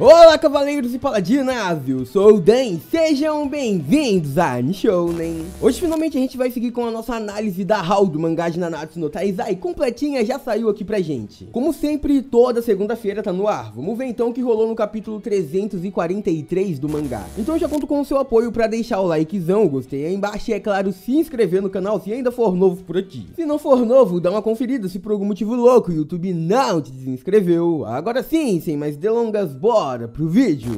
Olá, cavaleiros e paladinas, eu sou o Dan, sejam bem-vindos a Nishounen. Hoje finalmente a gente vai seguir com a nossa análise da HAL do mangá de Nanatsu no Taizai, completinha, já saiu aqui pra gente. Como sempre, toda segunda-feira tá no ar. Vamos ver então o que rolou no capítulo 343 do mangá. Então eu já conto com o seu apoio pra deixar o likezão, o gostei aí embaixo e é claro, se inscrever no canal se ainda for novo por aqui. Se não for novo, dá uma conferida se por algum motivo louco o YouTube não te desinscreveu. Agora sim, sem mais delongas, bora pro vídeo.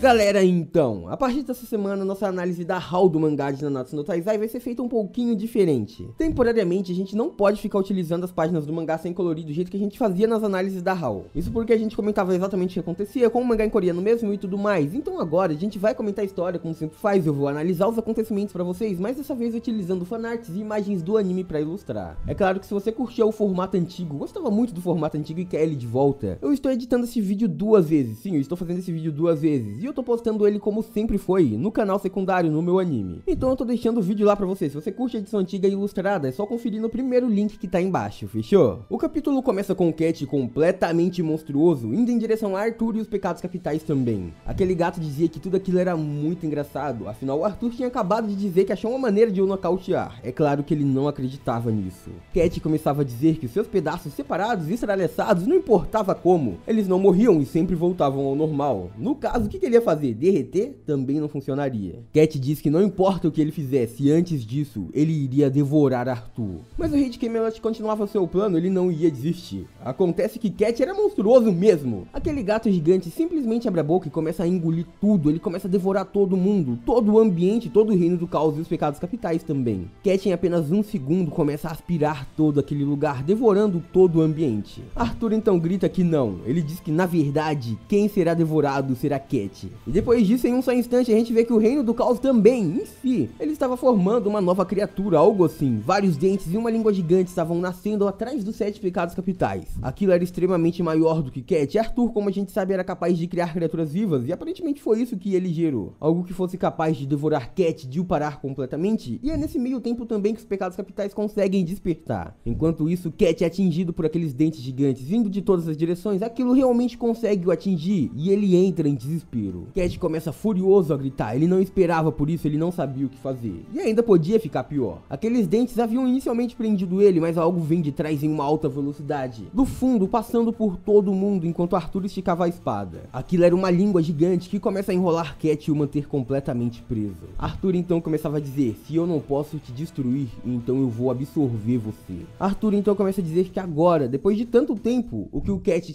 Galera, então, a partir dessa semana, nossa análise da HAL do mangá de Nanatsu no Taizai vai ser feita um pouquinho diferente. Temporariamente, a gente não pode ficar utilizando as páginas do mangá sem colorir do jeito que a gente fazia nas análises da HAL. Isso porque a gente comentava exatamente o que acontecia com o mangá em coreano mesmo e tudo mais. Então agora, a gente vai comentar a história como sempre faz, eu vou analisar os acontecimentos pra vocês, mas dessa vez utilizando fanarts e imagens do anime pra ilustrar. É claro que se você curtia o formato antigo, gostava muito do formato antigo e quer ele de volta, eu estou editando esse vídeo 2 vezes. Sim, eu estou fazendo esse vídeo 2 vezes. E eu tô postando ele como sempre foi, no canal secundário, no meu anime. Então eu tô deixando o vídeo lá pra você. Se você curte a edição antiga e ilustrada, é só conferir no primeiro link que tá embaixo, fechou? O capítulo começa com o Cat completamente monstruoso, indo em direção a Arthur e os pecados capitais também. Aquele gato dizia que tudo aquilo era muito engraçado, afinal o Arthur tinha acabado de dizer que achou uma maneira de o nocautear. É claro que ele não acreditava nisso. Cat começava a dizer que seus pedaços separados e estralhaçados, não importava como, eles não morriam e sempre voltavam ao normal. No caso, o que ele ia fazer? Derreter? Também não funcionaria. Cat diz que não importa o que ele fizesse, antes disso, ele iria devorar Arthur. Mas o rei de Camelot continuava seu plano, ele não ia desistir. Acontece que Cat era monstruoso mesmo. Aquele gato gigante simplesmente abre a boca e começa a engolir tudo, ele começa a devorar todo mundo, todo o ambiente, todo o reino do caos e os pecados capitais também. Cat em apenas um segundo começa a aspirar todo aquele lugar, devorando todo o ambiente. Arthur então grita que não, ele diz que na verdade, quem será devorado será Cat. E depois disso, em um só instante, a gente vê que o reino do caos também, em si, ele estava formando uma nova criatura, algo assim. Vários dentes e uma língua gigante estavam nascendo atrás dos 7 pecados capitais. Aquilo era extremamente maior do que Cat, e Arthur, como a gente sabe, era capaz de criar criaturas vivas, e aparentemente foi isso que ele gerou. Algo que fosse capaz de devorar Cat, de o parar completamente, e é nesse meio tempo também que os pecados capitais conseguem despertar. Enquanto isso, Cat é atingido por aqueles dentes gigantes, vindo de todas as direções, aquilo realmente consegue o atingir, e ele entra em desespero. Cat começa furioso a gritar, ele não esperava por isso, ele não sabia o que fazer. E ainda podia ficar pior. Aqueles dentes haviam inicialmente prendido ele, mas algo vem de trás em uma alta velocidade, do fundo, passando por todo mundo, enquanto Arthur esticava a espada. Aquilo era uma língua gigante que começa a enrolar Cat e o manter completamente preso. Arthur então começava a dizer, se eu não posso te destruir, então eu vou absorver você. Arthur então começa a dizer que agora, depois de tanto tempo, o que o Cat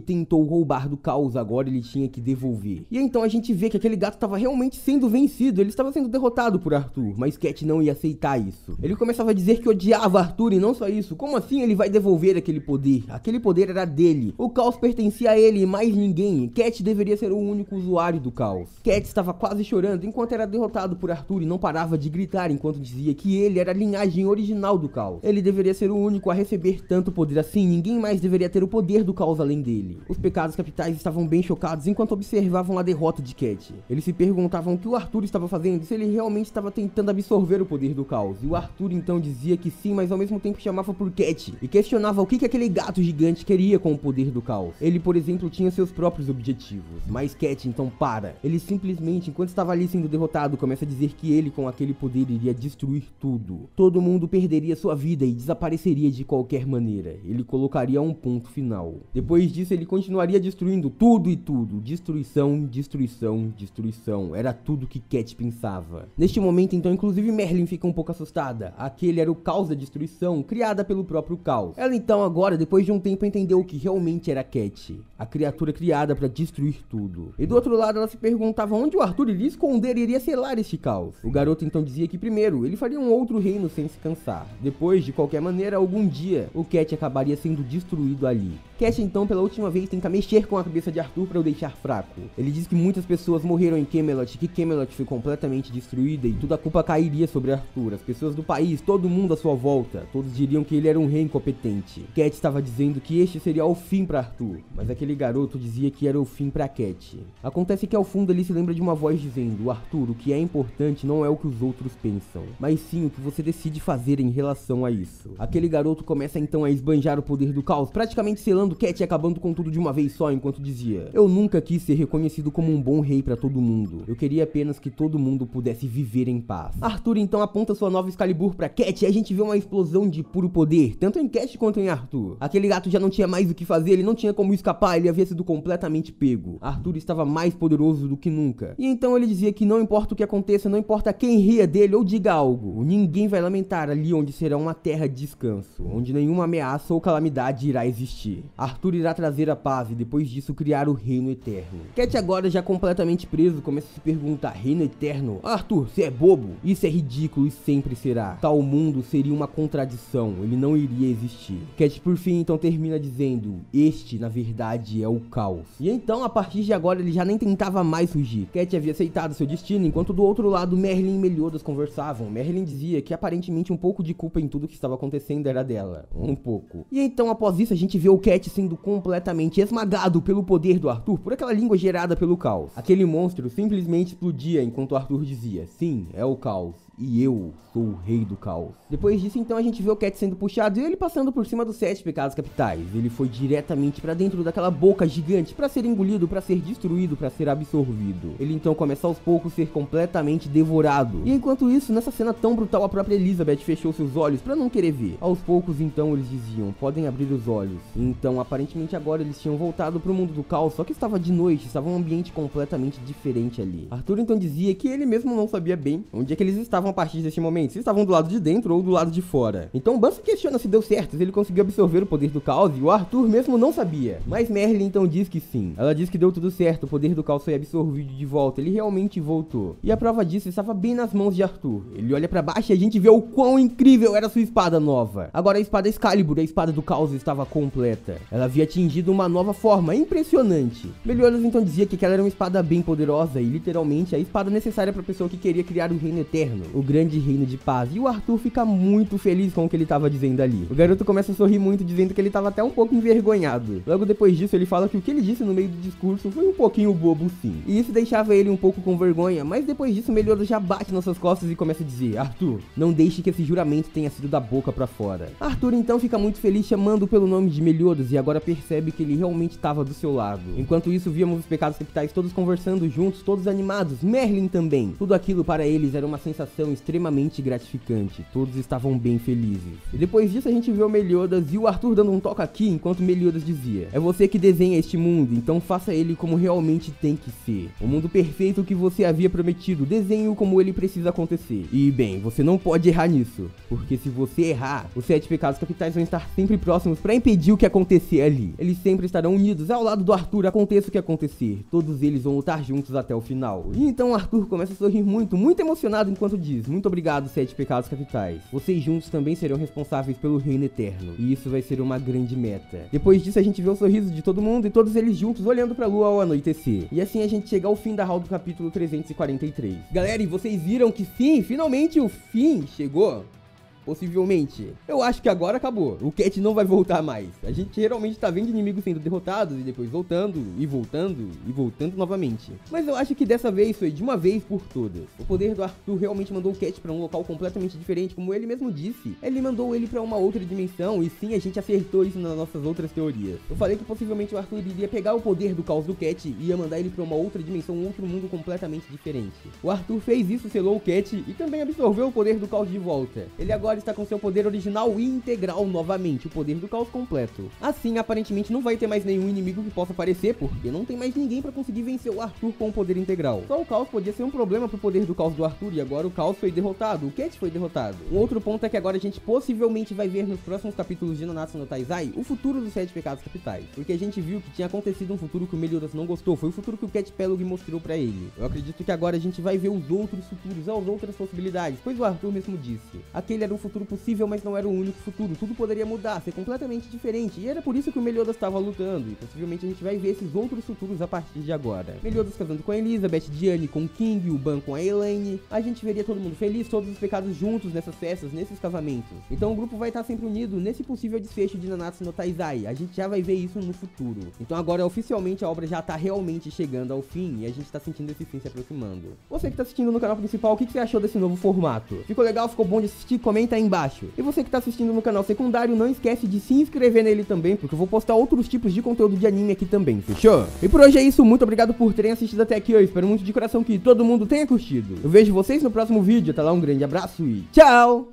tentou roubar do caos, agora ele tinha que devolver. E então a gente vê que aquele gato estava realmente sendo vencido, ele estava sendo derrotado por Arthur, mas Cat não ia aceitar isso. Ele começava a dizer que odiava Arthur e não só isso, como assim ele vai devolver aquele poder? Aquele poder era dele, o caos pertencia a ele e mais ninguém, Cat deveria ser o único usuário do caos. Cat estava quase chorando enquanto era derrotado por Arthur e não parava de gritar enquanto dizia que ele era a linhagem original do caos. Ele deveria ser o único a receber tanto poder assim, ninguém mais deveria ter o poder do caos além dele. Os pecados capitais estavam bem chocados enquanto observavam a derrota de Cat. Eles se perguntavam o que o Arthur estava fazendo, se ele realmente estava tentando absorver o poder do caos. E o Arthur então dizia que sim, mas ao mesmo tempo chamava por Cat e questionava o que aquele gato gigante queria com o poder do caos. Ele, por exemplo, tinha seus próprios objetivos, mas Cat então para. Ele simplesmente, enquanto estava ali sendo derrotado, começa a dizer que ele com aquele poder iria destruir tudo. Todo mundo perderia sua vida e desapareceria de qualquer maneira. Ele colocaria um ponto final. Depois disso, ele continuaria destruindo tudo e tudo. Destruição, destruição, destruição. Era tudo que Cat pensava. Neste momento, então, inclusive Merlin fica um pouco assustada. Aquele era o caos da destruição, criada pelo próprio caos. Ela então agora, depois de um tempo, entendeu o que realmente era Cat. A criatura criada para destruir tudo. E do outro lado, ela se perguntava onde o Arthur iria esconder e iria selar este caos. O garoto então dizia que primeiro, ele faria um outro reino sem se cansar. Depois, de qualquer maneira, algum dia, o Cat acabaria sendo destruído ali. Cat então, pela última vez, tenta mexer com a cabeça de Arthur para o deixar fraco. Ele diz diz que muitas pessoas morreram em Camelot, que Camelot foi completamente destruída e toda a culpa cairia sobre Arthur. As pessoas do país, todo mundo à sua volta, todos diriam que ele era um rei incompetente. Cat estava dizendo que este seria o fim para Arthur, mas aquele garoto dizia que era o fim para Cat. Acontece que ao fundo ele se lembra de uma voz dizendo: Arthur, o que é importante não é o que os outros pensam, mas sim o que você decide fazer em relação a isso. Aquele garoto começa então a esbanjar o poder do caos, praticamente selando Cat e acabando com tudo de uma vez só, enquanto dizia: eu nunca quis ser reconhecido como um bom rei para todo mundo, eu queria apenas que todo mundo pudesse viver em paz. Arthur então aponta sua nova Excalibur pra Cat e a gente vê uma explosão de puro poder, tanto em Cat quanto em Arthur. Aquele gato já não tinha mais o que fazer, ele não tinha como escapar, ele havia sido completamente pego. Arthur estava mais poderoso do que nunca. E então ele dizia que não importa o que aconteça, não importa quem ria dele ou diga algo, ninguém vai lamentar ali onde será uma terra de descanso, onde nenhuma ameaça ou calamidade irá existir. Arthur irá trazer a paz e depois disso criar o reino eterno. Cat agora já completamente preso começa a se perguntar: reino eterno? Arthur, você é bobo? Isso é ridículo e sempre será. Tal mundo seria uma contradição, ele não iria existir. Cat por fim então termina dizendo: este na verdade é o caos. E então a partir de agora ele já nem tentava mais fugir. Cat havia aceitado seu destino, enquanto do outro lado Merlin e Meliodas conversavam. Merlin dizia que aparentemente um pouco de culpa em tudo que estava acontecendo era dela. Um pouco. E então após isso a gente vê o Cat sendo completamente esmagado pelo poder do Arthur, por aquela língua gerada pelo caos. Aquele monstro simplesmente explodia enquanto Arthur dizia: sim, é o caos. E eu sou o rei do caos. Depois disso, então, a gente vê o Cat sendo puxado e ele passando por cima dos 7 pecados capitais. Ele foi diretamente pra dentro daquela boca gigante pra ser engolido, pra ser destruído, pra ser absorvido. Ele então começa aos poucos a ser completamente devorado. E enquanto isso, nessa cena tão brutal, a própria Elizabeth fechou seus olhos pra não querer ver. Aos poucos, então, eles diziam: podem abrir os olhos. E então, aparentemente agora eles tinham voltado pro mundo do caos, só que estava de noite, estava um ambiente completamente diferente ali. Arthur então dizia que ele mesmo não sabia bem onde é que eles estavam a partir desse momento, se estavam do lado de dentro ou do lado de fora. Então Ban se questiona se deu certo, se ele conseguiu absorver o poder do caos, e o Arthur mesmo não sabia. Mas Merlin então diz que sim. Ela diz que deu tudo certo, o poder do caos foi absorvido de volta, ele realmente voltou. E a prova disso estava bem nas mãos de Arthur. Ele olha pra baixo e a gente vê o quão incrível era sua espada nova. Agora a espada Excalibur, a espada do caos, estava completa. Ela havia atingido uma nova forma, impressionante. Meliodas então dizia que aquela era uma espada bem poderosa e literalmente a espada necessária para a pessoa que queria criar o reino eterno, o grande reino de paz. E o Arthur fica muito feliz com o que ele estava dizendo ali. O garoto começa a sorrir muito, dizendo que ele estava até um pouco envergonhado. Logo depois disso, ele fala que o que ele disse no meio do discurso foi um pouquinho bobo, sim. E isso deixava ele um pouco com vergonha, mas depois disso, Meliodas já bate nas suas costas e começa a dizer: Arthur, não deixe que esse juramento tenha sido da boca pra fora. Arthur então fica muito feliz, chamando pelo nome de Meliodas, e agora percebe que ele realmente estava do seu lado. Enquanto isso, víamos os pecados capitais todos conversando juntos, todos animados, Merlin também. Tudo aquilo para eles era uma sensação extremamente gratificante, todos estavam bem felizes. E depois disso a gente vê o Meliodas e o Arthur dando um toque aqui, enquanto Meliodas dizia: é você que desenha este mundo, então faça ele como realmente tem que ser. O mundo perfeito que você havia prometido, desenhe-o como ele precisa acontecer. E bem, você não pode errar nisso, porque se você errar, os 7 pecados capitais vão estar sempre próximos para impedir o que acontecer ali. Eles sempre estarão unidos ao lado do Arthur, aconteça o que acontecer. Todos eles vão lutar juntos até o final. E então Arthur começa a sorrir muito, muito emocionado enquanto diz: muito obrigado, 7 pecados capitais. Vocês juntos também serão responsáveis pelo reino eterno. E isso vai ser uma grande meta. Depois disso a gente vê o sorriso de todo mundo e todos eles juntos olhando pra lua ao anoitecer. E assim a gente chega ao fim da hall do capítulo 343. Galera, e vocês viram que sim, finalmente o fim chegou? Possivelmente. Eu acho que agora acabou. O Cat não vai voltar mais. A gente geralmente tá vendo inimigos sendo derrotados e depois voltando e voltando e voltando novamente. Mas eu acho que dessa vez foi de uma vez por todas. O poder do Arthur realmente mandou o Cat pra um local completamente diferente, como ele mesmo disse. Ele mandou ele pra uma outra dimensão e sim, a gente acertou isso nas nossas outras teorias. Eu falei que possivelmente o Arthur iria pegar o poder do caos do Cat e ia mandar ele pra uma outra dimensão, um outro mundo completamente diferente. O Arthur fez isso, selou o Cat e também absorveu o poder do caos de volta. Ele agora está com seu poder original e integral novamente, o poder do caos completo. Assim, aparentemente não vai ter mais nenhum inimigo que possa aparecer, porque não tem mais ninguém pra conseguir vencer o Arthur com o poder integral. Só o caos podia ser um problema pro poder do caos do Arthur, e agora o caos foi derrotado, o Cat foi derrotado. Um outro ponto é que agora a gente possivelmente vai ver nos próximos capítulos de Nanatsu no Taizai o futuro dos 7 pecados capitais, porque a gente viu que tinha acontecido um futuro que o Meliodas não gostou, foi o futuro que o Cat Pelog mostrou pra ele. Eu acredito que agora a gente vai ver os outros futuros, as outras possibilidades, pois o Arthur mesmo disse: aquele era o futuro possível, mas não era o único futuro. Tudo poderia mudar, ser completamente diferente. E era por isso que o Meliodas estava lutando. E possivelmente a gente vai ver esses outros futuros a partir de agora. Meliodas casando com a Elizabeth, Diane com o King, o Ban com a Elaine. A gente veria todo mundo feliz, todos os pecados juntos nessas festas, nesses casamentos. Então o grupo vai estar sempre unido nesse possível desfecho de Nanatsu no Taizai. A gente já vai ver isso no futuro. Então agora oficialmente a obra já tá realmente chegando ao fim e a gente tá sentindo esse fim se aproximando. Você que tá assistindo no canal principal, o que você achou desse novo formato? Ficou legal? Ficou bom de assistir? Comenta aí embaixo. E você que tá assistindo no canal secundário, não esquece de se inscrever nele também, porque eu vou postar outros tipos de conteúdo de anime aqui também, fechou? E por hoje é isso, muito obrigado por terem assistido até aqui, eu espero muito de coração que todo mundo tenha curtido. Eu vejo vocês no próximo vídeo, até lá, um grande abraço e tchau!